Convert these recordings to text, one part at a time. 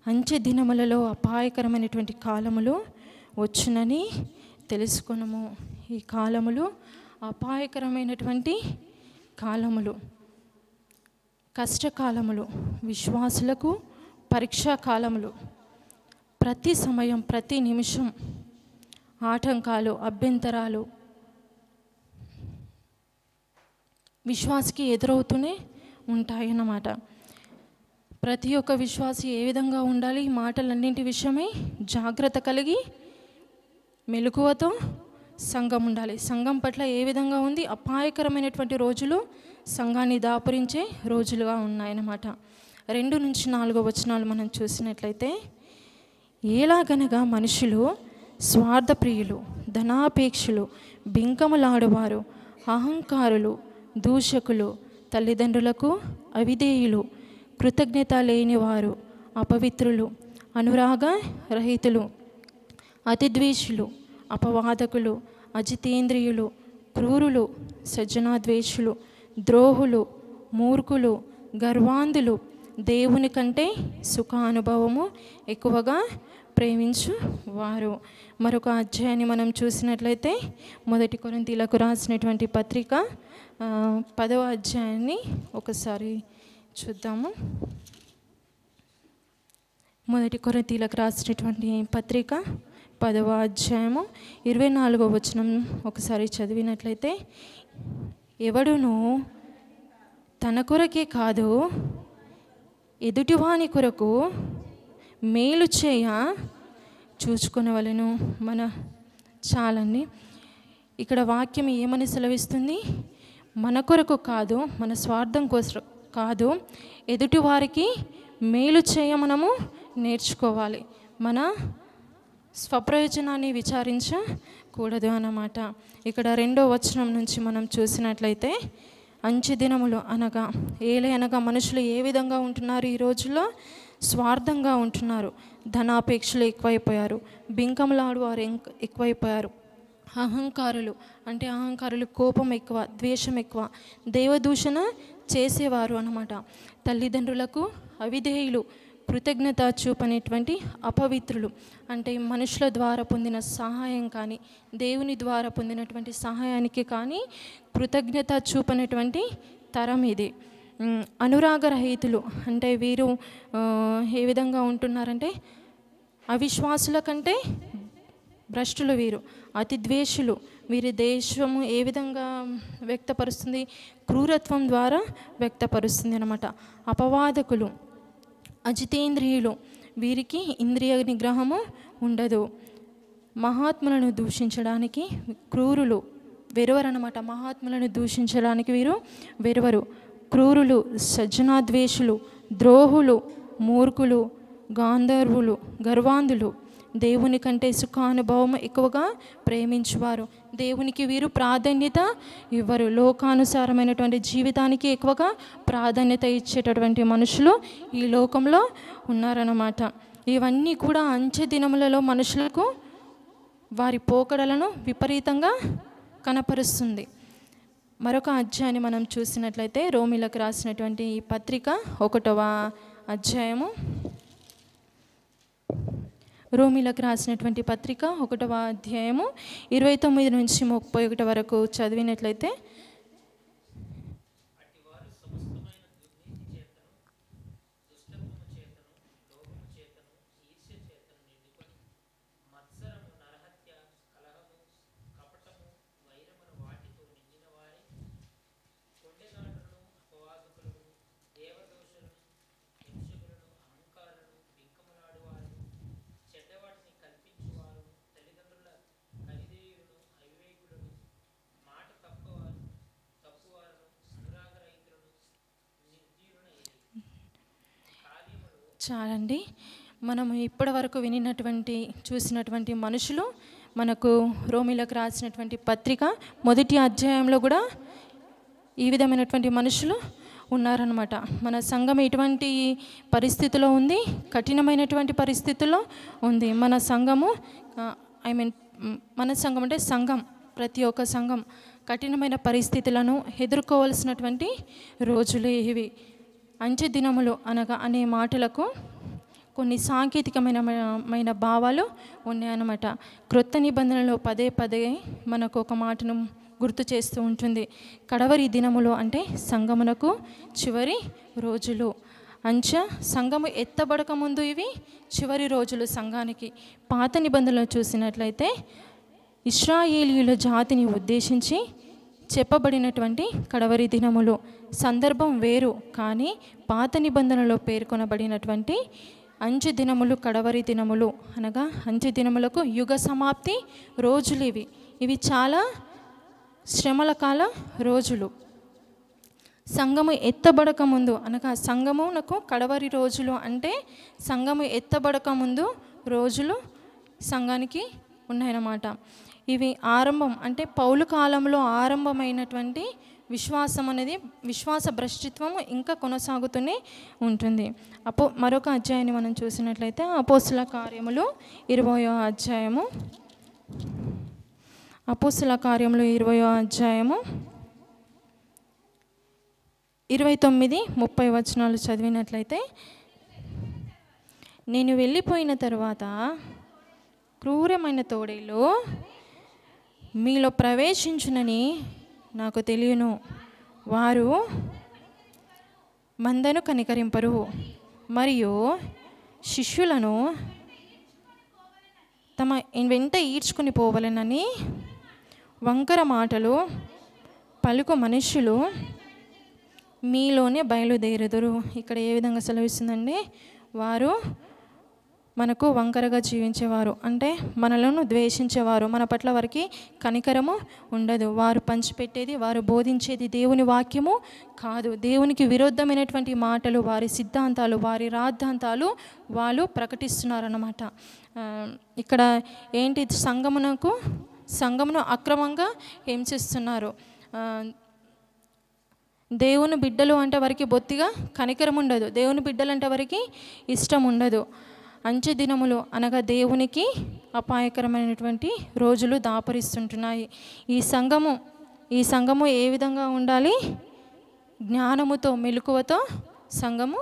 అంచె దినములలో అపాయకరమైనటువంటి కాలములు వచ్చునని తెలుసుకొనుము. ఈ కాలములు అపాయకరమైనటువంటి కాలములు, కష్టకాలములు, విశ్వాసులకు పరీక్షా కాలములు. ప్రతి సమయం, ప్రతి నిమిషం ఆటంకాలు, అభ్యంతరాలు విశ్వాసికి ఎదురవుతూనే ఉంటాయన్నమాట. ప్రతి ఒక్క విశ్వాసి ఏ విధంగా ఉండాలి? ఈ మాటలన్నింటి విషయమై జాగ్రత్త కలిగి మెలకువతో సంఘం ఉండాలి. సంఘం పట్ల ఏ విధంగా ఉంది? అపాయకరమైనటువంటి రోజులు సంఘాన్ని దాపురించే రోజులుగా ఉన్నాయన్నమాట. 2-4 వచనాలు మనం చూసినట్లయితే, ఎలాగనగా మనుషులు స్వార్థప్రియులు, ధనాపేక్షులు, బింకములాడువారు, అహంకారులు, దూషకులు, తల్లిదండ్రులకు అవిధేయులు, కృతజ్ఞత లేనివారు, అపవిత్రులు, అనురాగ రహితులు, అతిద్వేషులు, అపవాదకులు, అజితేంద్రియులు, క్రూరులు, సజ్జనాద్వేషులు, ద్రోహులు, మూర్ఖులు, గర్వాంధులు, దేవుని కంటే సుఖానుభవము ఎక్కువగా ప్రేమించువారు. మరొక అధ్యాయాన్ని మనం చూసినట్లయితే 1 కొరింథీయులకు రాసినటువంటి పత్రిక 10వ అధ్యాయాన్ని ఒకసారి చూద్దాము. 1 కొరింథీయులకు రాసినటువంటి పత్రిక 10వ అధ్యాయము 24వ వచనం ఒకసారి చదివినట్లయితే, ఎవడును తన కొరకే కాదు ఎదుటివాని కొరకు మేలు చేయ చూచుకొనవలెను. మన చాలండి. ఇక్కడ వాక్యం ఏమని సెలవిస్తుంది? మన కొరకు కాదు, మన స్వార్థం కోసం కాదు, ఎదుటి వారికి మేలు చేయ మనము నేర్చుకోవాలి. మన స్వప్రయోజనాన్ని విచారించకూడదు అన్నమాట. ఇక్కడ 2వ వచనం నుంచి మనం చూసినట్లయితే, అంచె దినములు అనగా అనగా మనుషులు ఏ విధంగా ఉంటున్నారు? ఈ రోజుల్లో స్వార్థంగా ఉంటున్నారు. ధనాపేక్షలు ఎక్కువైపోయారు, బింకములాడు వారు ఎక్కువైపోయారు, అహంకారులు అంటే అహంకారులు, కోపం ఎక్కువ, ద్వేషం ఎక్కువ, దేవదూషణ చేసేవారు అన్నమాట. తల్లిదండ్రులకు అవిధేయులు, కృతజ్ఞత చూపనేటువంటి అపవిత్రులు అంటే మనుషుల ద్వారా పొందిన సహాయం కానీ, దేవుని ద్వారా పొందినటువంటి సహాయానికి కానీ కృతజ్ఞత చూపనటువంటి తరం ఇది. అనురాగరహితులు అంటే వీరు ఏ విధంగా ఉంటున్నారంటే అవిశ్వాసుల కంటే భ్రష్టులు వీరు. అతిద్వేషులు, వీరి దేశము ఏ విధంగా వ్యక్తపరుస్తుంది? క్రూరత్వం ద్వారా వ్యక్తపరుస్తుంది అన్నమాట. అపవాదకులు, అజితేంద్రియులు, వీరికి ఇంద్రియ నిగ్రహము ఉండదు. మహాత్ములను దూషించడానికి క్రూరులు, వెరువరు అన్నమాట. మహాత్ములను దూషించడానికి వీరు వెరువరు. క్రూరులు, సజ్జనాద్వేషులు, ద్రోహులు, మూర్ఖులు, గాంధర్వులు, గర్వాంధులు, దేవుని కంటే సుఖానుభవం ఎక్కువగా ప్రేమించువారు. దేవునికి వీరు ప్రాధాన్యత ఇవ్వరు. లోకానుసారమైనటువంటి జీవితానికి ఎక్కువగా ప్రాధాన్యత ఇచ్చేటటువంటి మనుషులు ఈ లోకంలో ఉన్నారన్నమాట. ఇవన్నీ కూడా అంచె దినములలో మనుషులకు వారి పోకడలను విపరీతంగా కనపరుస్తుంది. మరొక అధ్యాయాన్ని మనం చూసినట్లయితే రోమీలకు రాసినటువంటి ఈ పత్రిక 1వ అధ్యాయము, రోమీలకు రాసినటువంటి పత్రిక 1వ అధ్యాయము 29 నుంచి 31 వరకు చదివినట్లయితే, చాలండి. మనం ఇప్పటి వరకు చూసినటువంటి మనుషులు మనకు రోమీలకు రాసినటువంటి పత్రిక 1వ అధ్యాయంలో కూడా ఈ విధమైనటువంటి మనుషులు ఉన్నారన్నమాట. మన సంఘం ఎటువంటి పరిస్థితిలో ఉంది? కఠినమైనటువంటి పరిస్థితుల్లో ఉంది. మన సంఘము మన సంఘం అంటే సంఘం, ప్రతి ఒక్క సంఘం కఠినమైన పరిస్థితులను ఎదుర్కోవాల్సినటువంటి రోజులు ఇవి. అంచె దినములు అనగా అనే మాటలకు కొన్ని సాంకేతికమైన భావాలు ఉన్నాయన్నమాట. క్రొత్త నిబంధనలో పదే పదే మనకు ఒక మాటను గుర్తు చేస్తూ ఉంటుంది. కడవరి దినములు అంటే సంగమునకు చివరి రోజులు. సంఘము ఎత్తబడక ముందు ఇవి చివరి రోజులు సంఘానికి. పాత నిబంధనలు చూసినట్లయితే ఇశ్రాయేలీయుల జాతిని ఉద్దేశించి చెప్పబడినటువంటి కడవరి దినములు. సందర్భం వేరు, కానీ పాత నిబంధనలో పేర్కొనబడినటువంటి అంచె దినములు కడవరి దినములు అనగా అంచె దినములకు యుగ సమాప్తి రోజులు ఇవి చాలా శ్రమల కాల రోజులు. సంఘము ఎత్తబడక ముందు అనగా సంఘమునకు కడవరి రోజులు అంటే సంఘము ఎత్తబడక ముందు రోజులు సంఘానికి ఉన్నాయన్నమాట. ఇవి ఆరంభం అంటే పౌలు కాలంలో ఆరంభమైనటువంటి విశ్వాసం అనేది, విశ్వాస భ్రష్టిత్వము ఇంకా కొనసాగుతూనే ఉంటుంది. మరొక అధ్యాయాన్ని మనం చూసినట్లయితే అపోస్తుల కార్యములు 20వ అధ్యాయము. అపోస్తుల కార్యములు 20వ అధ్యాయము 29-30 వచనాలు చదివినట్లయితే, నేను వెళ్ళిపోయిన తర్వాత క్రూరమైన తోడేలు మీలో ప్రవేశించునని నాకు తెలియను. వారు మందను కనికరింపరు మరియు శిష్యులను తమ వెంట ఈడ్చుకుని పోవలెనని వంకర మాటలు పలుకు మనుష్యులు మీలోనే బయలుదేరుదురు. ఇక్కడ ఏ విధంగా సెలవిస్తుందండి? వారు మనకు వంకరగా జీవించేవారు అంటే మనలను ద్వేషించేవారు, మన పట్ల వారికి కనికరము ఉండదు. వారు పంచిపెట్టేది, వారు బోధించేది దేవుని వాక్యము కాదు. దేవునికి విరుద్ధమైనటువంటి మాటలు, వారి సిద్ధాంతాలు, వారి రాద్ధాంతాలు వాళ్ళు ప్రకటిస్తున్నారన్నమాట. ఇక్కడ ఏంటి? సంఘమును అక్రమంగా హింసిస్తున్నారు. దేవుని బిడ్డలు అంటే వారికి బొత్తిగా కనికరం ఉండదు. దేవుని బిడ్డలు అంటే వారికి ఇష్టం ఉండదు. అంచె దినములు అనగా దేవునికి అపాయకరమైనటువంటి రోజులు దాపరిస్తుంటున్నాయి. ఈ సంఘము ఏ విధంగా ఉండాలి? జ్ఞానముతో, మెలకువతో సంఘము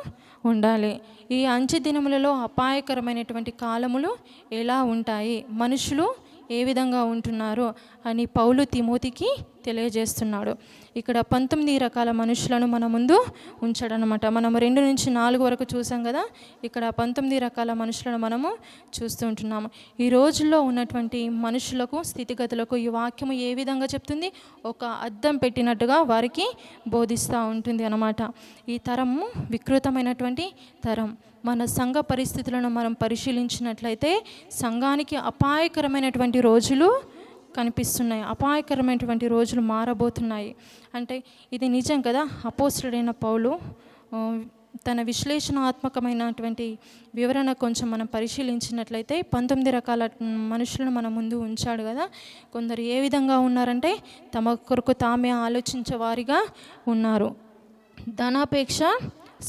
ఉండాలి. ఈ అంచె దినములలో అపాయకరమైనటువంటి కాలములు ఎలా ఉంటాయి, మనుషులు ఏ విధంగా ఉంటున్నారు అని పౌలు తిమోతికి తెలియజేస్తున్నాడు. ఇక్కడ 19 రకాల మనుషులను మన ముందు ఉంచాడనమాట. మనము 2-4 వరకు చూసాం కదా. ఇక్కడ 19 రకాల మనుషులను మనము చూస్తూ ఉంటున్నాము. ఈ రోజుల్లో ఉన్నటువంటి మనుషులకు, స్థితిగతులకు ఈ వాక్యము ఏ విధంగా చెప్తుంది? ఒక అద్దం పెట్టినట్టుగా వారికి బోధిస్తూ ఉంటుంది అన్నమాట. ఈ తరము వికృతమైనటువంటి తరం. మన సంఘ పరిస్థితులను మనం పరిశీలించినట్లయితే సంఘానికి అపాయకరమైనటువంటి రోజులు కనిపిస్తున్నాయి. అపాయకరమైనటువంటి రోజులు మారబోతున్నాయి. అంటే ఇది నిజం కదా. అపోస్తలుడైన పౌలు తన విశ్లేషణాత్మకమైనటువంటి వివరణ కొంచెం మనం పరిశీలించినట్లయితే 19 రకాల మనుషులను మన ముందు ఉంచాడు కదా. కొందరు ఏ విధంగా ఉన్నారంటే తమ కొరకు తామే ఆలోచించే వారిగా ఉన్నారు. ధనాపేక్ష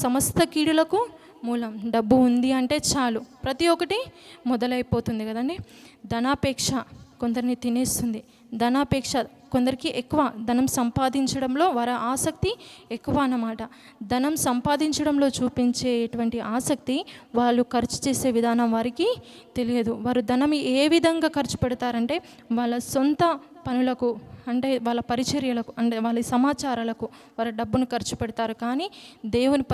సమస్త కీడులకు మూలం. డబ్బు ఉంది అంటే చాలు ప్రతి ఒక్కటి మొదలైపోతుంది కదండి. ధనాపేక్ష కొందరిని తినేస్తుంది. ధనాపేక్ష కొందరికి ఎక్కువ, ధనం సంపాదించడంలో వారి ఆసక్తి ఎక్కువ అన్నమాట. ధనం సంపాదించడంలో చూపించేటువంటి ఆసక్తి వాళ్ళు ఖర్చు చేసే విధానం వారికి తెలియదు. వారు ధనం ఏ విధంగా ఖర్చు పెడతారంటే వాళ్ళ సొంత పనులకు, అంటే వాళ్ళ పరిచర్యలకు, అంటే వాళ్ళ సమాచారాలకు వారు డబ్బును ఖర్చు పెడతారు. కానీ దేవుని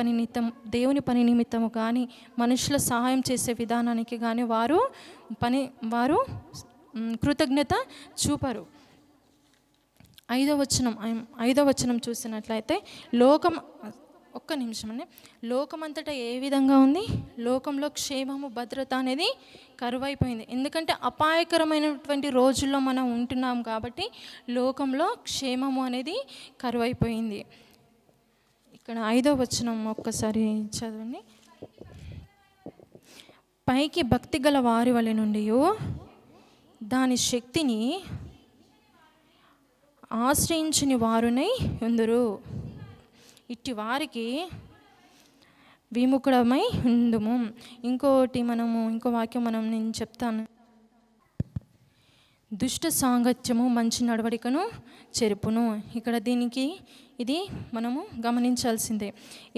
పని నిమిత్తము కానీ మనుషుల సహాయం చేసే విధానానికి కానీ వారు కృతజ్ఞత చూపరు. 5వ వచనం చూసినట్లయితే ఒక్క నిమిషం అండి. లోకమంతటా ఏ విధంగా ఉంది? లోకంలో క్షేమము, భద్రత అనేది కరువైపోయింది. ఎందుకంటే అపాయకరమైనటువంటి రోజుల్లో మనం ఉంటున్నాం కాబట్టి లోకంలో క్షేమము అనేది కరువైపోయింది. ఇక్కడ 5వ వచనం ఒక్కసారి చదవండి. పైకి భక్తి గల వారి వలె నుండి దాని శక్తిని ఆశ్రయించుని వారునై ఉందురు. ఇట్టి వారికి విముఖుడమై ఉందుము. ఇంకో వాక్యం నేను చెప్తాను. దుష్ట సాంగత్యము మంచి నడవడికను చెరుపును. ఇక్కడ ఇది మనము గమనించాల్సిందే.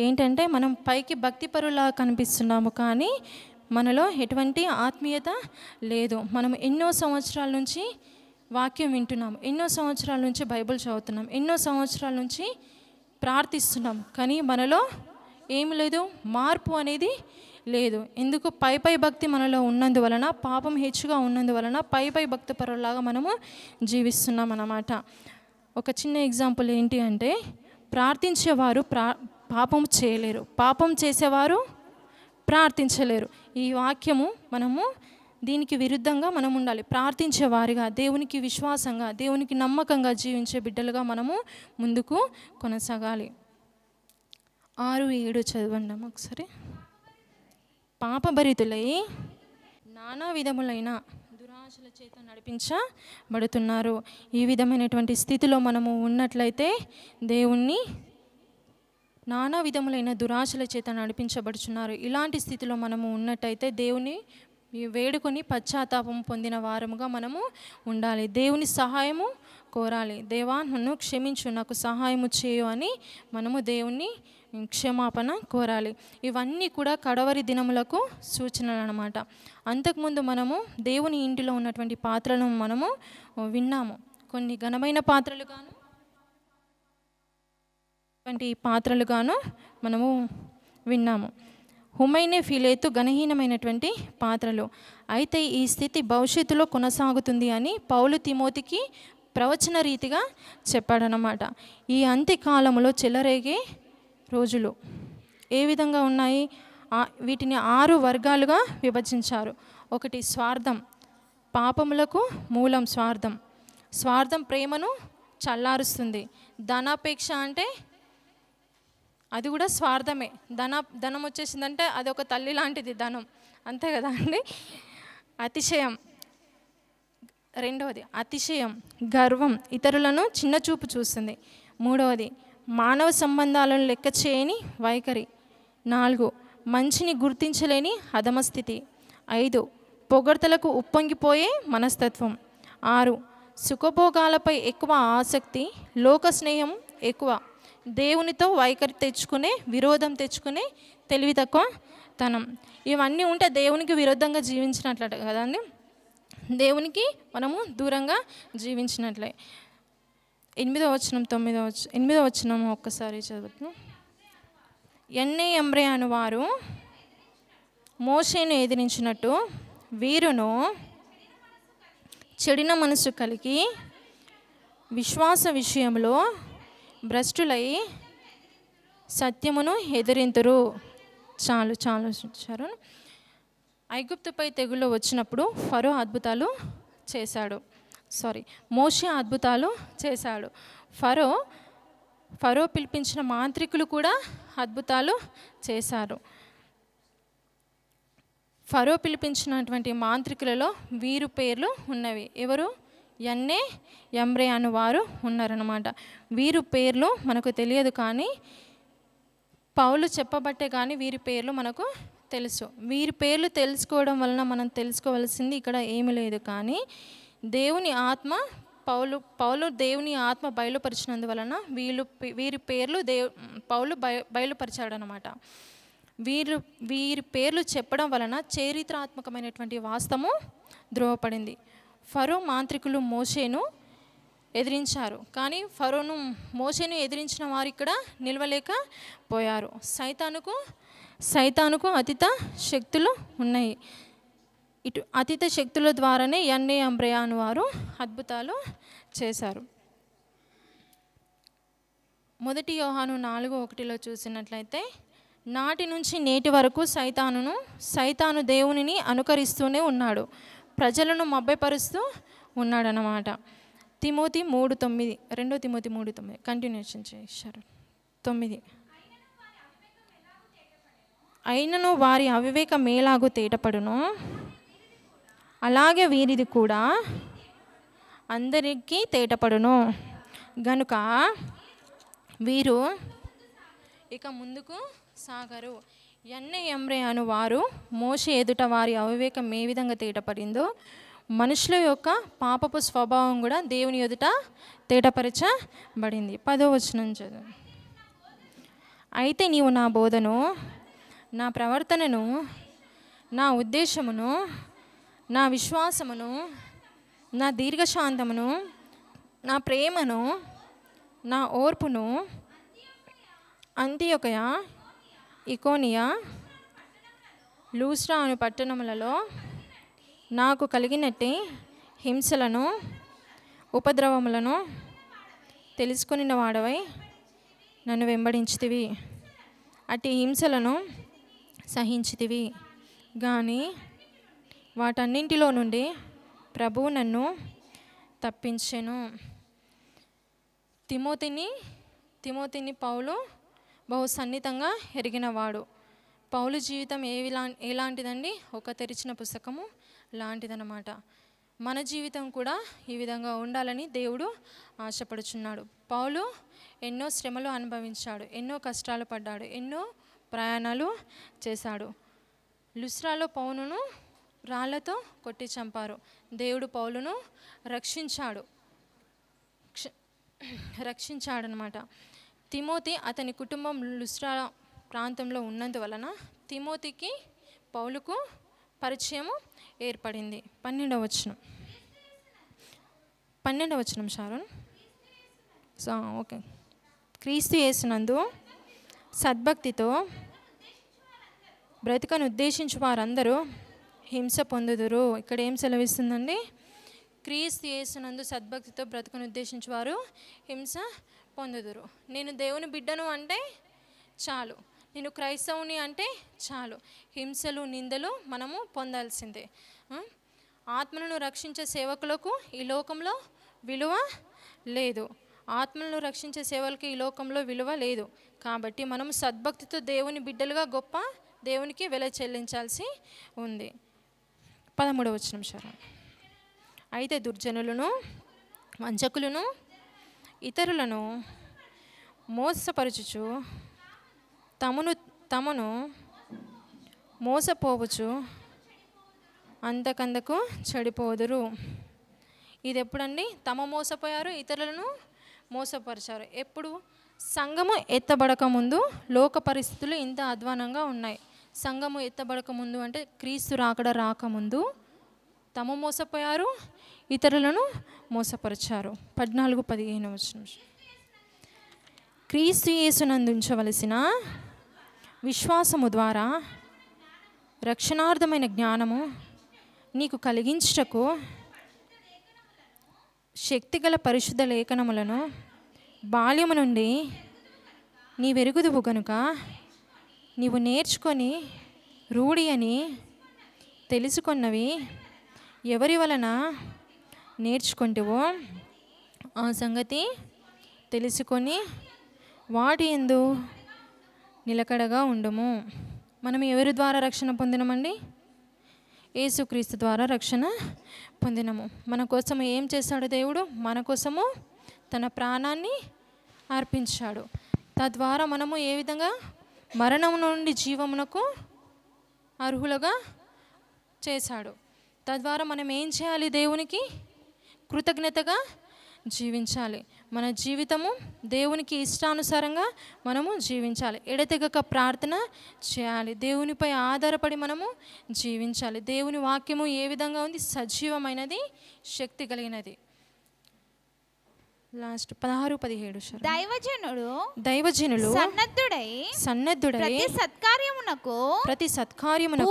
ఏంటంటే మనం పైకి భక్తిపరులా కనిపిస్తున్నాము, కానీ మనలో ఎటువంటి ఆత్మీయత లేదు. మనం ఎన్నో సంవత్సరాల నుంచి వాక్యం వింటున్నాం, ఎన్నో సంవత్సరాల నుంచి బైబిల్ చదువుతున్నాం, ఎన్నో సంవత్సరాల నుంచి ప్రార్థిస్తున్నాం, కానీ మనలో ఏమి లేదు, మార్పు అనేది లేదు. ఎందుకు? పై భక్తి మనలో ఉన్నందువలన, పాపం హెచ్చుగా ఉన్నందువలన పై భక్తి పరులాగా మనము జీవిస్తున్నాం అన్నమాట. ఒక చిన్న ఎగ్జాంపుల్ ఏంటి అంటే, ప్రార్థించేవారు పాపం చేయలేరు, పాపం చేసేవారు ప్రార్థించలేరు. ఈ వాక్యము మనము దీనికి విరుద్ధంగా మనం ఉండాలి. ప్రార్థించేవారిగా, దేవునికి విశ్వాసంగా, దేవునికి నమ్మకంగా జీవించే బిడ్డలుగా మనము ముందుకు కొనసాగాలి. 6-7 చదవండి ఒకసారి. పాపభరితులై నానా విధములైన దురాశల చేత నడిపించబడుతున్నారు. ఈ విధమైనటువంటి స్థితిలో మనము ఉన్నట్లయితే, దేవుణ్ణి నానా విధములైన దురాశల చేత నడిపించబడుచున్నారు. ఇలాంటి స్థితిలో మనము ఉన్నట్టయితే దేవుని వేడుకొని పశ్చాత్తాపం పొందిన వారముగా మనము ఉండాలి. దేవుని సహాయము కోరాలి. దేవా, నన్ను క్షమించు, నాకు సహాయము చేయు అని మనము దేవుణ్ణి క్షమాపణ కోరాలి. ఇవన్నీ కూడా కడవరి దినములకు సూచనలు అన్నమాట. అంతకుముందు మనము దేవుని ఇంటిలో ఉన్నటువంటి పాత్రలను మనము విన్నాము. కొన్ని ఘనమైన పాత్రలుగాను, పాత్రలుగాను మనము విన్నాము. హుమైనే ఫిలేతు ఘనహీనమైనటువంటి పాత్రలు. అయితే ఈ స్థితి భవిష్యత్తులో కొనసాగుతుంది అని పౌలు తిమోతికి ప్రవచన రీతిగా చెప్పాడనమాట. ఈ అంత్యకాలంలో చెలరేగే రోజులు ఏ విధంగా ఉన్నాయి? వీటిని 6 వర్గాలుగా విభజించారు. ఒకటి స్వార్థం. పాపములకు మూలం స్వార్థం. స్వార్థం ప్రేమను చల్లారుస్తుంది. ధనాపేక్ష అంటే అది కూడా స్వార్థమే. ధనం వచ్చేసిందంటే అది ఒక తల్లి లాంటిది ధనం, అంతే కదా అండి. అతిశయం. రెండవది అతిశయం, గర్వం, ఇతరులను చిన్న చూపు చూస్తుంది. మూడవది మానవ సంబంధాలను లెక్క చేయని వైఖరి. 4 మంచిని గుర్తించలేని అధమస్థితి. 5 పొగడ్తలకు ఉప్పొంగిపోయే మనస్తత్వం. 6 సుఖభోగాలపై ఎక్కువ ఆసక్తి, లోక స్నేహం ఎక్కువ, దేవునితో వైఖరి తెచ్చుకునే, విరోధం తెచ్చుకునే తెలివి తక్కువ తనం. ఇవన్నీ ఉంటే దేవునికి విరుద్ధంగా జీవించినట్లట కదండి, దేవునికి మనము దూరంగా జీవించినట్లే. 8వ వచనం 8వ వచనం ఒక్కసారి చదువుతున్నాం. యన్నెయంబ్రె అను వారు మోషేను ఎదిరించినట్టు వీరును చెడిన మనసు కలిగి విశ్వాస విషయంలో భ్రష్టులై సత్యమును ఎదిరింతురు. చాలు చాలు. ఐగుప్తుపై తెగులు వచ్చినప్పుడు మోషే అద్భుతాలు చేశాడు. ఫరో పిలిపించిన మాంత్రికులు కూడా అద్భుతాలు చేశారు. ఫరో పిలిపించినటువంటి మాంత్రికులలో వీరు పేర్లు ఉన్నవి. ఎవరు? యన్నెయంబ్రె అను వారు ఉన్నారన్నమాట. వీరు పేర్లు మనకు తెలియదు, కానీ పౌలు చెప్పబట్టే కానీ వీరి పేర్లు మనకు తెలుసు. వీరి పేర్లు తెలుసుకోవడం వలన మనం తెలుసుకోవాల్సింది ఇక్కడ ఏమీ లేదు, కానీ దేవుని ఆత్మ పౌలు దేవుని ఆత్మ బయలుపరిచినందువలన వీరి పేర్లు పౌలు బయలుపరిచాడు అనమాట. వీరి పేర్లు చెప్పడం వలన చరిత్రాత్మకమైనటువంటి వాస్తవము ధృవపడింది. ఫరో మాంత్రికులు మోషేను ఎదిరించారు, కానీ మోషేను ఎదిరించిన వారు ఇక్కడ నిలవలేకపోయారు. సైతానుకు అతీత శక్తులు ఉన్నాయి. ఇటు అతీత శక్తుల ద్వారానే యన్నెయంబ్రె అను వారు అద్భుతాలు చేశారు. 1 యోహాను 4:1 చూసినట్లయితే, నాటి నుంచి నేటి వరకు సైతాను దేవునిని అనుకరిస్తూనే ఉన్నాడు, ప్రజలను మభ్యపరుస్తూ ఉన్నాడనమాట. 2 తిమోతి 3:9 కంటిన్యూషన్ చేశారు. 9 అయినను వారి అవివేకం మేలాగు తేటపడును, అలాగే వీరిది కూడా అందరికీ తేటపడును, గనుక వీరు ఇక ముందుకు సాగరు. యన్నెయంబ్రె అను వారు మోషే ఎదుట వారి అవివేకం ఏ విధంగా తేటపడిందో, మనుషుల యొక్క పాపపు స్వభావం కూడా దేవుని ఎదుట తేటపరచబడింది. 10వ వచనం చదువు. అయితే నీవు నా బోధను, నా ప్రవర్తనను, నా ఉద్దేశమును, నా విశ్వాసమును, నా దీర్ఘశాంతమును, నా ప్రేమను, నా ఓర్పును అంతియొకయ, ఇకోనియా, లూస్ట్రా అను పట్టణములలో నాకు కలిగినట్టి హింసలను, ఉపద్రవములను తెలుసుకొనిన వాడవై నన్ను వెంబడించితివి. అట్టి హింసలను సహించితివి కానీ వాటన్నింటిలో నుండి ప్రభువు నన్ను తప్పించెను. తిమోతిని పౌలు బహు సన్నిహితంగా ఎరిగినవాడు. పౌలు జీవితం ఎలాంటిదండి? ఒక తెరిచిన పుస్తకము లాంటిదన్నమాట. మన జీవితం కూడా ఈ విధంగా ఉండాలని దేవుడు ఆశపడుచున్నాడు. పౌలు ఎన్నో శ్రమలు అనుభవించాడు, ఎన్నో కష్టాలు పడ్డాడు, ఎన్నో ప్రయాణాలు చేశాడు. లుస్త్రాలో పౌలును రాళ్లతో కొట్టి చంపారు. దేవుడు పౌలును రక్షించాడనమాట. తిమోతి అతని కుటుంబం లుస్త్రా ప్రాంతంలో ఉన్నందువలన తిమోతికి పౌలుకు పరిచయము ఏర్పడింది. 12వ వచనం షారోన్. ఓకే. క్రీస్తు యేసునందు సద్భక్తితో బ్రతుకను ఉద్దేశించి వారందరూ హింస పొందుదురు. ఇక్కడ ఏం సెలవిస్తుందండి? క్రీస్తు యేసునందు సద్భక్తితో బ్రతుకను ఉద్దేశించి వారు హింస పొందుదురు. నేను దేవుని బిడ్డను అంటే చాలు, నేను క్రైస్తవుని అంటే చాలు, హింసలు, నిందలు మనము పొందాల్సిందే. ఆత్మలను రక్షించే సేవకులకు ఈ లోకంలో విలువ లేదు. ఆత్మలను రక్షించే సేవలకు ఈ లోకంలో విలువ లేదు. కాబట్టి మనము సద్భక్తితో దేవుని బిడ్డలుగా గొప్ప దేవునికి వెల చెల్లించాల్సి ఉంది. 13వ వచనం శరణ్. అయితే దుర్జనులను, వంచకులను, ఇతరులను మోసపరచుచు తమను మోసపోవచ్చు అంతకందకు చెడిపోదురు. ఇది ఎప్పుడండి? తమ మోసపోయారు, ఇతరులను మోసపరిచారు. ఎప్పుడు? సంఘము ఎత్తబడక ముందు లోక పరిస్థితులు ఇంత అధ్వానంగా ఉన్నాయి. సంఘము ఎత్తబడక ముందు అంటే క్రీస్తు రాకముందు తమ మోసపోయారు, ఇతరులను మోసపరిచారు. 14-15 వచనం. క్రీస్తు యేసునందు ఉంచవలసిన విశ్వాసము ద్వారా రక్షణార్థమైన జ్ఞానము నీకు కలిగించుటకు శక్తిగల పరిశుద్ధ లేఖనములను బాల్యము నుండి నీవెరుగుదువు గనుక నీవు నేర్చుకొని రూఢి అని తెలుసుకొన్నవి ఎవరి వలన నేర్చుకుంటేవో ఆ సంగతి తెలుసుకొని వాటి యందు నిలకడగా ఉండుము. మనం ఎవరి ద్వారా రక్షణ పొందినమండి? యేసుక్రీస్తు ద్వారా రక్షణ పొందినము. మన కోసం ఏం చేశాడు దేవుడు? మన కోసము తన ప్రాణాన్ని అర్పించాడు. తద్వారా మనము ఏ విధంగా మరణం నుండి జీవమునకు అర్హులుగా చేశాడు. తద్వారా మనం ఏం చేయాలి? దేవునికి కృతజ్ఞతగా జీవించాలి. మన జీవితము దేవునికి ఇష్టానుసారంగా మనము జీవించాలి. ఎడతెగక ప్రార్థన చేయాలి. దేవునిపై ఆధారపడి మనము జీవించాలి. దేవుని వాక్యము ఏ విధంగా ఉంది? సజీవమైనది, శక్తి కలిగినది. లాస్ట్ 16-17. దైవజనులు సన్నద్ధుడై ప్రతి సత్కార్యమునకు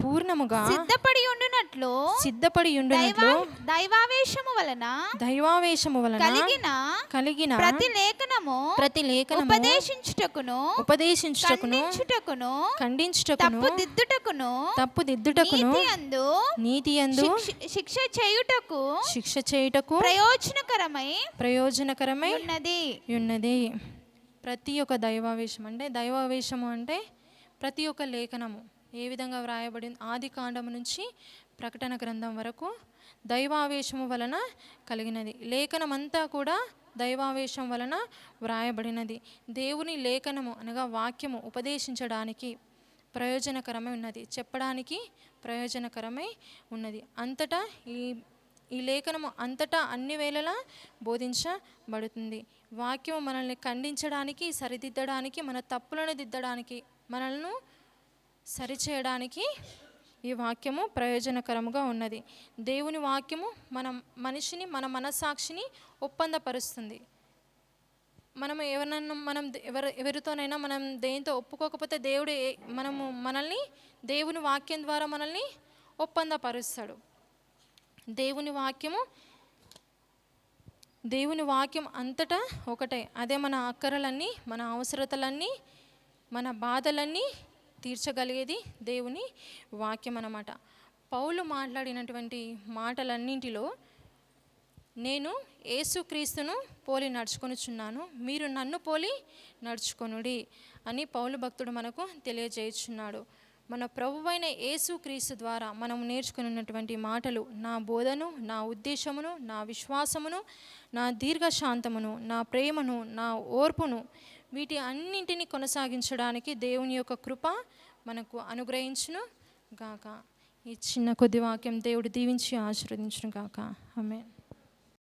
పూర్ణముగా సిద్ధపడి ఉండునట్లు దైవావేశము వలన కలిగిన ప్రతి లేఖనము ఉపదేశించుటకును ఖండించుటకును తప్పుదిద్దుటకును నీతియందు శిక్ష చేయుటకు ప్రయోజనకరమై ఉన్నది. ప్రతి ఒక్క దైవావేశము అంటే ప్రతి ఒక్క లేఖనము ఏ విధంగా వ్రాయబడింది? ఆది కాండము నుంచి ప్రకటన గ్రంథం వరకు దైవావేశము వలన కలిగినది. లేఖనమంతా కూడా దైవావేశం వలన వ్రాయబడినది. దేవుని లేఖనము అనగా వాక్యము ఉపదేశించడానికి ప్రయోజనకరమై ఉన్నది, చెప్పడానికి ప్రయోజనకరమై ఉన్నది. అంతటా ఈ లేఖనము అంతటా అన్ని వేళలా బోధించబడుతుంది. వాక్యం మనల్ని ఖండించడానికి, సరిదిద్దడానికి, మన తప్పులను దిద్దడానికి, మనల్ని సరిచేయడానికి ఈ వాక్యము ప్రయోజనకరముగా ఉన్నది. దేవుని వాక్యము మనిషిని, మన మనస్సాక్షిని ఒప్పందపరుస్తుంది. మనం ఎవరితోనైనా మనం దేంతో ఒప్పుకోకపోతే దేవుడు మనల్ని దేవుని వాక్యం ద్వారా మనల్ని ఒప్పందపరుస్తాడు. దేవుని వాక్యం అంతటా ఒకటే. అదే మన అక్కరలన్నీ, మన అవసరతలన్నీ, మన బాధలన్నీ తీర్చగలిగేది దేవుని వాక్యం అన్నమాట. పౌలు మాట్లాడినటువంటి మాటలన్నింటిలో నేను యేసుక్రీస్తును పోలి నడుచుకొనుచున్నాను, మీరు నన్ను పోలి నడుచుకొనుడి అని పౌలు భక్తుడు మనకు తెలియజేయుచున్నాడు. మన ప్రభువైన యేసుక్రీస్తు ద్వారా మనం నేర్చుకున్నటువంటి మాటలు, నా బోధను, నా ఉద్దేశమును, నా విశ్వాసమును, నా దీర్ఘశాంతమును, నా ప్రేమను, నా ఓర్పును, వీటి అన్నింటినీ కొనసాగించడానికి దేవుని యొక్క కృప మనకు అనుగ్రహించును గాక. ఈ చిన్న కొద్ది వాక్యం దేవుడు దీవించి ఆశీర్వదించును గాక. ఆమేన్.